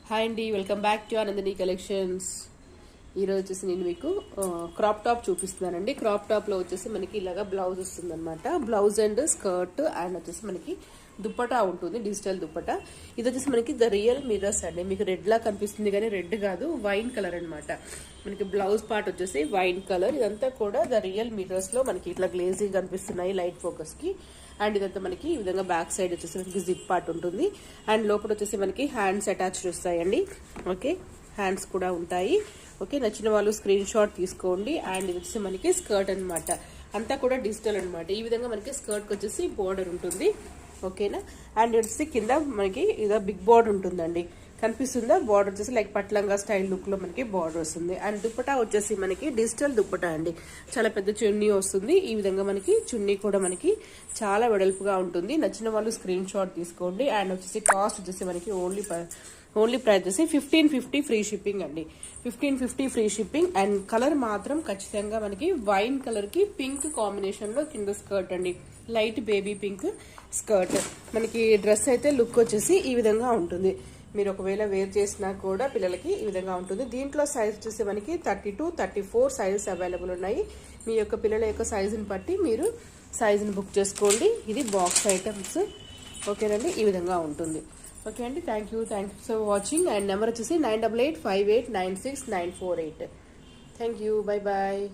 Hi అండి, welcome back to ఆనందిని collections. ఈరోజు వచ్చేసి నేను మీకు క్రాప్ టాప్ చూపిస్తున్నానండి. క్రాప్ టాప్లో వచ్చేసి మనకి ఇలాగా బ్లౌజ్ వస్తుంది అనమాట. బ్లౌజ్ అండ్ స్కర్ట్ అండ్ వచ్చేసి మనకి దుప్పటా ఉంటుంది, డిజిటల్ దుప్పటా. ఇది వచ్చేసి మనకి ద రియల్ మిర్రర్స్ అండి. మీకు రెడ్ లా కనిపిస్తుంది కానీ రెడ్ కాదు, వైన్ కలర్ అనమాట. మనకి బ్లౌజ్ పార్ట్ వచ్చేసి వైన్ కలర్. ఇదంతా కూడా ద రియల్ మిర్రర్స్ లో మనకి ఇట్లా గ్లేజింగ్ కనిపిస్తున్నాయి లైట్ ఫోకస్ కి. అండ్ ఇదంతా మనకి ఈ విధంగా బ్యాక్ సైడ్ వచ్చేసి మనకి జిప్ పార్ట్ ఉంటుంది. అండ్ లోపల వచ్చేసి మనకి హ్యాండ్స్ అటాచ్డ్ వస్తాయండి. ఓకే, హ్యాండ్స్ కూడా ఉంటాయి. ఓకే, నచ్చిన వాళ్ళు స్క్రీన్ షాట్ తీసుకోండి. అండ్ ఇది వచ్చేసి మనకి స్కర్ట్ అనమాట. అంతా కూడా డిజిటల్ అనమాట. ఈ విధంగా మనకి స్కర్ట్ వచ్చేసి బోర్డర్ ఉంటుంది. ఓకేనా. అండ్ వచ్చేసి కింద మనకి ఇదో బిగ్ బోర్డర్ ఉంటుందండి. కనిపిస్తుందా? బార్డర్ వచ్చేసి లైక్ పట్లంగా స్టైల్ లుక్ లో మనకి బార్డర్ వస్తుంది. అండ్ దుప్పటా వచ్చేసి మనకి డిజిటల్ దుప్పటా అండి. చాలా పెద్ద చున్నీ వస్తుంది. ఈ విధంగా మనకి చున్నీ కూడా మనకి చాలా వెడల్పుగా ఉంటుంది. నచ్చిన వాళ్ళు స్క్రీన్ షాట్ తీసుకోండి. అండ్ వచ్చేసి కాస్ట్ వచ్చేసి మనకి ఓన్లీ ప్రైస్ వచ్చేసి 1550 ఫ్రీ షిప్పింగ్ అండి. 1550 ఫ్రీ షిప్పింగ్. అండ్ కలర్ మాత్రం ఖచ్చితంగా మనకి వైన్ కలర్ కి పింక్ కాంబినేషన్ లో కింద స్కర్ట్ అండి. Light baby pink skirt. మనకి డ్రెస్ అయితే లుక్ వచ్చేసి ఈ విధంగా ఉంటుంది. మీరు ఒకవేళ వేర్ చేసినా కూడా పిల్లలకి ఈ విధంగా ఉంటుంది. దీంట్లో సైజ్ వచ్చేసి మనకి 32, 34 సైజెస్ అవైలబుల్ ఉన్నాయి. మీ యొక్క పిల్లల యొక్క సైజుని బట్టి మీరు సైజుని బుక్ చేసుకోండి. ఇది బాక్స్ ఐటమ్స్. ఓకేనండి, ఈ విధంగా ఉంటుంది. ఓకే అండి, thank you for watching. And number వచ్చేసి 9885896948. Thank you, bye bye.